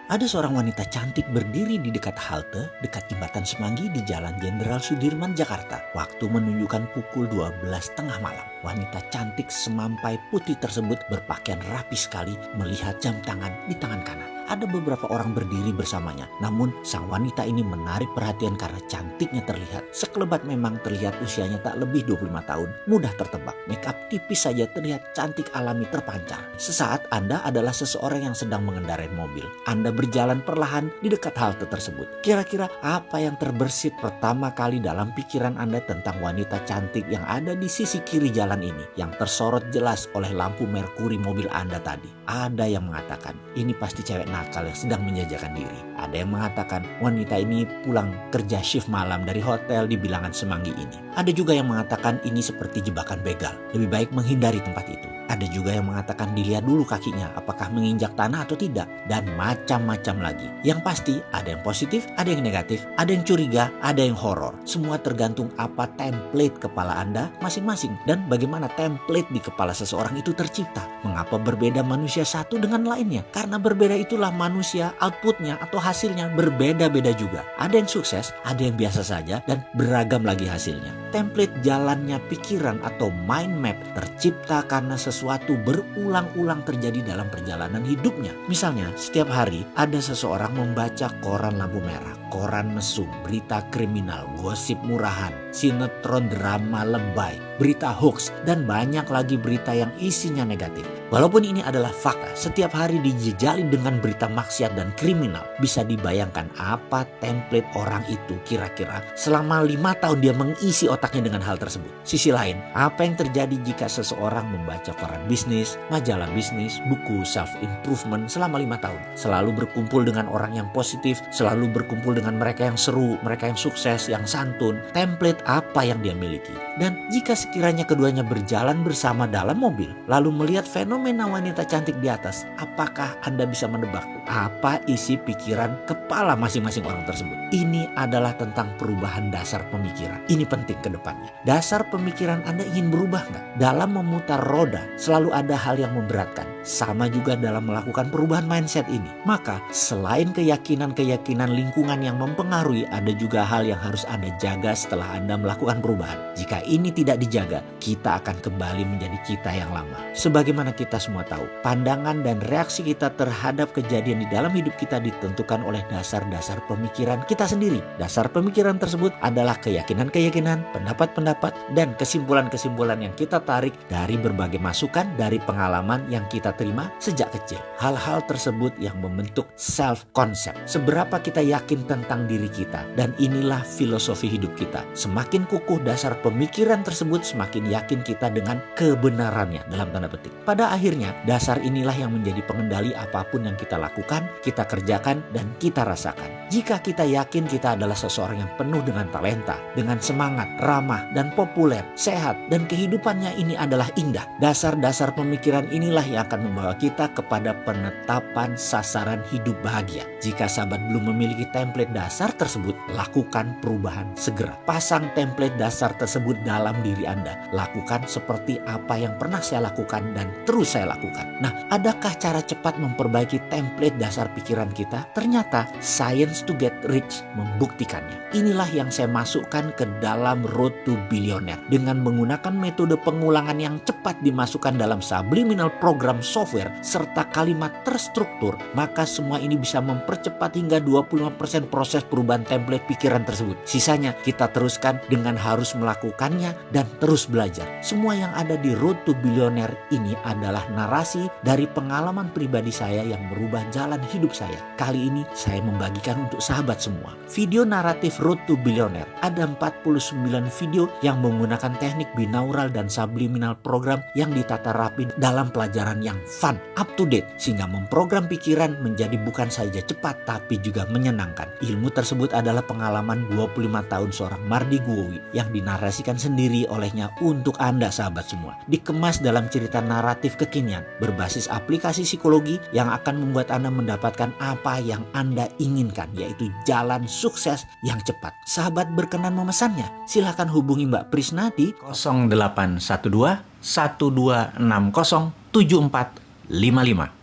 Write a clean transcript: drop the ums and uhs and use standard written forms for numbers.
Ada seorang wanita cantik berdiri di dekat halte, dekat jembatan Semanggi di Jalan Jenderal Sudirman, Jakarta. Waktu menunjukkan pukul 12 tengah malam. Wanita cantik semampai putih tersebut berpakaian rapi sekali melihat jam tangan di tangan kanan. Ada beberapa orang berdiri bersamanya. Namun sang wanita ini menarik perhatian karena cantiknya terlihat. Sekelebat memang terlihat usianya tak lebih 25 tahun. Mudah tertebak. Make up tipis saja terlihat cantik alami terpancar. Sesaat Anda adalah seseorang yang sedang mengendarai mobil. Anda berjalan perlahan di dekat halte tersebut. Kira-kira apa yang terbersit pertama kali dalam pikiran Anda tentang wanita cantik yang ada di sisi kiri jalan ini? Yang tersorot jelas oleh lampu merkuri mobil Anda tadi. Ada yang mengatakan, ini pasti cewek nakal yang sedang menjajakan diri. Ada yang mengatakan wanita ini pulang kerja shift malam dari hotel di bilangan Semanggi ini. Ada juga yang mengatakan ini seperti jebakan begal. Lebih baik menghindari tempat itu. Ada juga yang mengatakan dilihat dulu kakinya apakah menginjak tanah atau tidak. Dan macam-macam lagi. Yang pasti ada yang positif, ada yang negatif, ada yang curiga, ada yang horor. Semua tergantung apa template kepala Anda masing-masing. Dan bagaimana template di kepala seseorang itu tercipta. Mengapa berbeda manusia satu dengan lainnya? Karena berbeda itulah manusia, outputnya atau hasilnya berbeda-beda juga. Ada yang sukses, ada yang biasa saja, dan beragam lagi hasilnya. Template jalannya pikiran atau mind map tercipta karena sesuatu berulang-ulang terjadi dalam perjalanan hidupnya. Misalnya, setiap hari ada seseorang membaca koran lampu merah, koran mesum, berita kriminal, gosip murahan, sinetron drama lebay, berita hoax, dan banyak lagi berita yang isinya negatif. Walaupun ini adalah fakta, setiap hari dijejali dengan berita maksiat dan kriminal. Bisa dibayangkan apa template orang itu kira-kira selama 5 tahun dia mengisi otaknya dengan hal tersebut. Sisi lain, apa yang terjadi jika seseorang membaca koran bisnis, majalah bisnis, buku self-improvement selama 5 tahun. Selalu berkumpul dengan orang yang positif, selalu berkumpul dengan mereka yang seru, mereka yang sukses, yang santun. Template apa yang dia miliki. Dan jika sekiranya keduanya berjalan bersama dalam mobil, lalu melihat fenomena wanita cantik di atas, apakah Anda bisa menebak apa isi pikiran kepala masing-masing orang tersebut? Ini adalah tentang perubahan dasar pemikiran. Ini penting ke depannya. Dasar pemikiran Anda ingin berubah nggak? Dalam memutar roda, selalu ada hal yang memberatkan. Sama juga dalam melakukan perubahan mindset ini. Maka, selain keyakinan-keyakinan lingkungan yang mempengaruhi, ada juga hal yang harus Anda jaga setelah Anda melakukan perubahan. Jika ini tidak dijaga, kita akan kembali menjadi kita yang lama. Sebagaimana kita semua tahu, pandangan dan reaksi kita terhadap kejadian di dalam hidup kita ditentukan oleh dasar-dasar pemikiran kita sendiri. Dasar pemikiran tersebut adalah keyakinan-keyakinan, pendapat-pendapat, dan kesimpulan-kesimpulan yang kita tarik dari berbagai masukan dari pengalaman yang kita terima sejak kecil. Hal-hal tersebut yang membentuk self-concept. Seberapa kita yakin tentang diri kita, dan inilah filosofi hidup kita. Semakin kukuh dasar pemikiran tersebut, semakin yakin kita dengan kebenarannya dalam tanda petik. Pada akhirnya, dasar inilah yang menjadi pengendali apapun yang kita lakukan, kita kerjakan, dan kita rasakan. Jika kita yakin kita adalah seseorang yang penuh dengan talenta, dengan semangat, ramah, dan populer, sehat, dan kehidupannya ini adalah indah. Dasar-dasar pemikiran inilah yang akan membawa kita kepada penetapan sasaran hidup bahagia. Jika sahabat belum memiliki template dasar tersebut, lakukan perubahan segera. Pasang template dasar tersebut dalam diri Anda. Lakukan seperti apa yang pernah saya lakukan dan terus saya lakukan. Nah, adakah cara cepat memperbaiki template dasar pikiran kita? Ternyata Science to Get Rich membuktikannya. Inilah yang saya masukkan ke dalam Road to Billionaire. Dengan menggunakan metode pengulangan yang cepat dimasukkan dalam subliminal program software serta kalimat terstruktur, maka semua ini bisa mempercepat hingga 25% proses perubahan template pikiran tersebut. Sisanya kita teruskan dengan harus melakukannya dan terus belajar. Semua yang ada di Road to Billionaire ini adalah narasi dari pengalaman pribadi saya yang merubah jalan hidup saya. Kali ini saya membagikan untuk sahabat semua. Video naratif Road to Billionaire. Ada 49 video yang menggunakan teknik binaural dan subliminal program yang ditata rapi dalam pelajaran yang fun, up to date, sehingga memprogram pikiran menjadi bukan saja cepat tapi juga menyenangkan. Ilmu tersebut adalah pengalaman 25 tahun seorang Mardi Guowi yang dinarasikan sendiri olehnya untuk Anda sahabat semua. Dikemas dalam cerita naratif kekinian berbasis aplikasi psikologi yang akan membuat Anda mendapatkan apa yang Anda inginkan, yaitu jalan sukses yang cepat. Sahabat berkenan memesannya? Silakan hubungi Mbak Prisna di 0812 1260 7455.